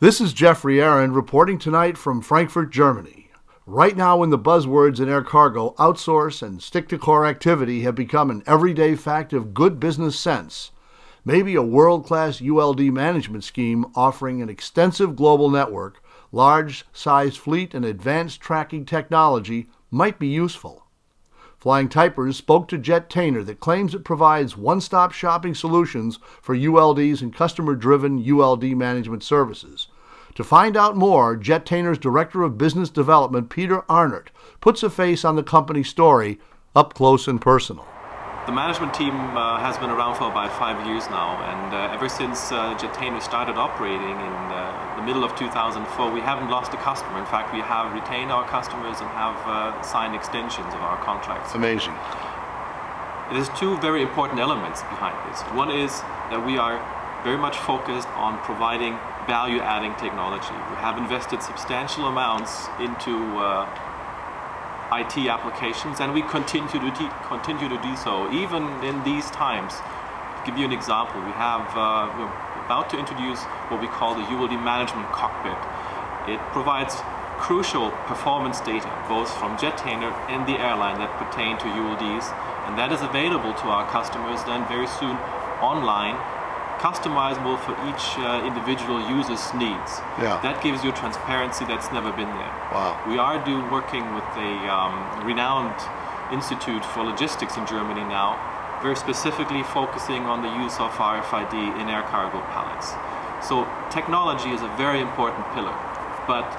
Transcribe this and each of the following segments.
This is Jeffrey Ahnert reporting tonight from Frankfurt, Germany. Right now, when the buzzwords in air cargo, outsource and stick-to-core activity have become an everyday fact of good business sense, maybe a world-class ULD management scheme offering an extensive global network, large-sized fleet, and advanced tracking technology might be useful. Flying Typers spoke to Jettainer that claims it provides one-stop shopping solutions for ULDs and customer-driven ULD management services. To find out more, Jettainer's Director of Business Development, Peter Ahnert, puts a face on the company story up close and personal. The management team has been around for about 5 years now, and ever since Jettainer started operating in the middle of 2004, we haven't lost a customer. In fact, we have retained our customers and have signed extensions of our contracts. Amazing. There's two very important elements behind this. One is that we are very much focused on providing value-adding technology. We have invested substantial amounts into IT applications, and we continue to do so even in these times. To give you an example, we're about to introduce what we call the ULD Management Cockpit. It provides crucial performance data both from Jettainer and the airline that pertain to ULDs, and that is available to our customers then very soon online, customizable for each individual user's needs. Yeah. That gives you transparency that's never been there. Wow. We are working with a renowned institute for logistics in Germany now, very specifically focusing on the use of RFID in air cargo pallets. So technology is a very important pillar, but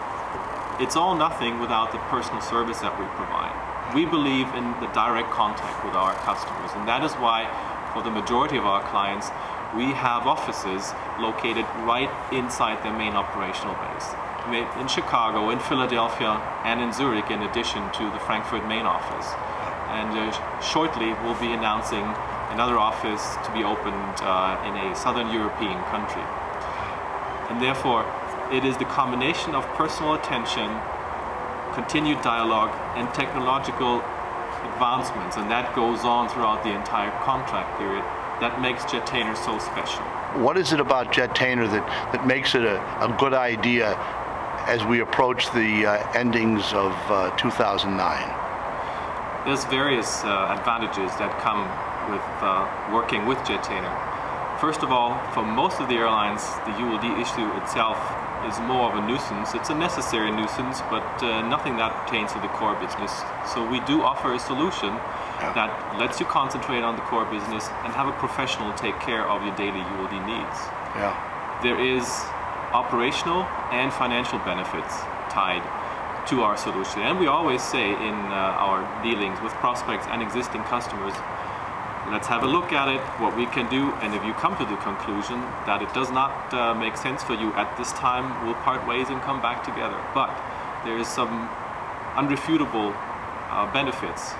it's all nothing without the personal service that we provide. We believe in the direct contact with our customers, and that is why for the majority of our clients we have offices located right inside their main operational base. In Chicago, in Philadelphia, and in Zurich, in addition to the Frankfurt main office. And shortly we'll be announcing another office to be opened in a southern European country. And therefore, it is the combination of personal attention, continued dialogue, and technological advancements, and that goes on throughout the entire contract period, that makes Jettainer so special. What is it about Jettainer that makes it a good idea as we approach the endings of 2009? There's various advantages that come with working with Jettainer. First of all, for most of the airlines, the ULD issue itself is more of a nuisance. It's a necessary nuisance, but nothing that pertains to the core business. So we do offer a solution that lets you concentrate on the core business and have a professional take care of your daily ULD needs. Yeah. There is operational and financial benefits tied to our solution. And we always say in our dealings with prospects and existing customers, let's have a look at it, what we can do, and if you come to the conclusion that it does not make sense for you at this time, we'll part ways and come back together. But there is some unrefutable benefits.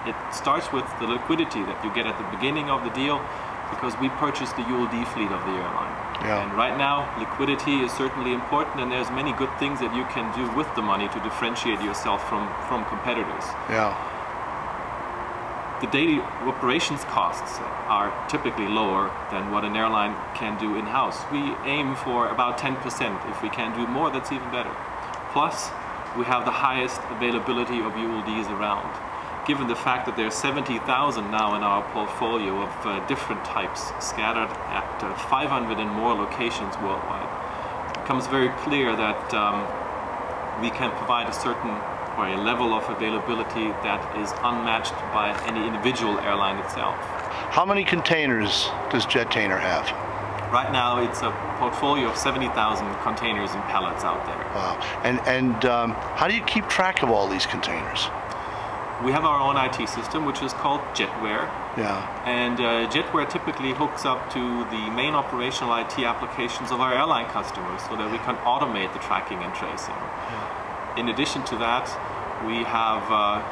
It starts with the liquidity that you get at the beginning of the deal, because we purchase the ULD fleet of the airline. Yeah. And right now, liquidity is certainly important, and there's many good things that you can do with the money to differentiate yourself from competitors. Yeah. The daily operations costs are typically lower than what an airline can do in-house. We aim for about 10%. If we can do more, that's even better. Plus, we have the highest availability of ULDs around. Given the fact that there are 70,000 now in our portfolio of different types scattered at 500 and more locations worldwide, it becomes very clear that we can provide a certain or a level of availability that is unmatched by any individual airline itself. How many containers does Jettainer have? Right now it's a portfolio of 70,000 containers and pallets out there. Wow. And how do you keep track of all these containers? We have our own IT system, which is called Jetware. Yeah. And Jetware typically hooks up to the main operational IT applications of our airline customers so that we can automate the tracking and tracing. Yeah. In addition to that, we have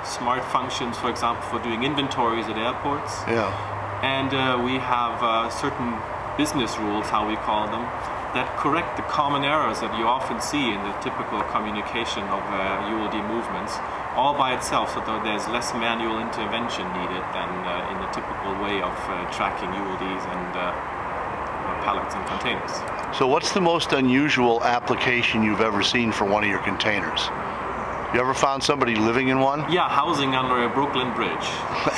smart functions, for example, for doing inventories at airports. Yeah. And we have certain business rules, how we call them, that correct the common errors that you often see in the typical communication of ULD movements, all by itself, so that there's less manual intervention needed than in the typical way of tracking ULDs and pallets and containers. So what's the most unusual application you've ever seen for one of your containers? You ever found somebody living in one? Yeah, housing under a Brooklyn bridge.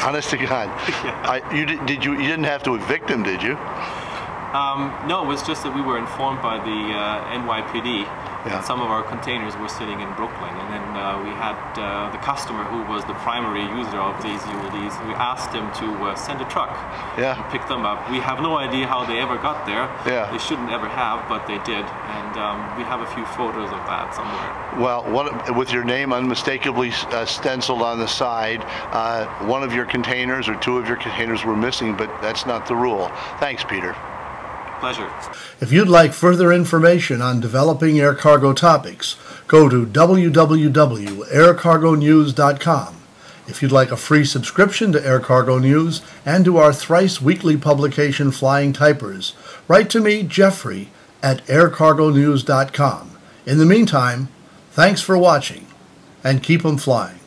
Honest to God. Yeah. You didn't have to evict them, did you? No, it was just that we were informed by the NYPD that some of our containers were sitting in Brooklyn, and then we had the customer who was the primary user of these ULDs. We asked him to send a truck and pick them up. We have no idea how they ever got there. They shouldn't ever have, but they did, and we have a few photos of that somewhere. Well, with your name unmistakably stenciled on the side, one of your containers or two of your containers were missing, but that's not the rule. Thanks, Peter. Pleasure. If you'd like further information on developing air cargo topics, go to www.aircargonews.com. If you'd like a free subscription to Air Cargo News and to our thrice weekly publication Flying Typers, write to me, Jeffrey, at aircargonews.com. In the meantime, thanks for watching, and keep 'em flying.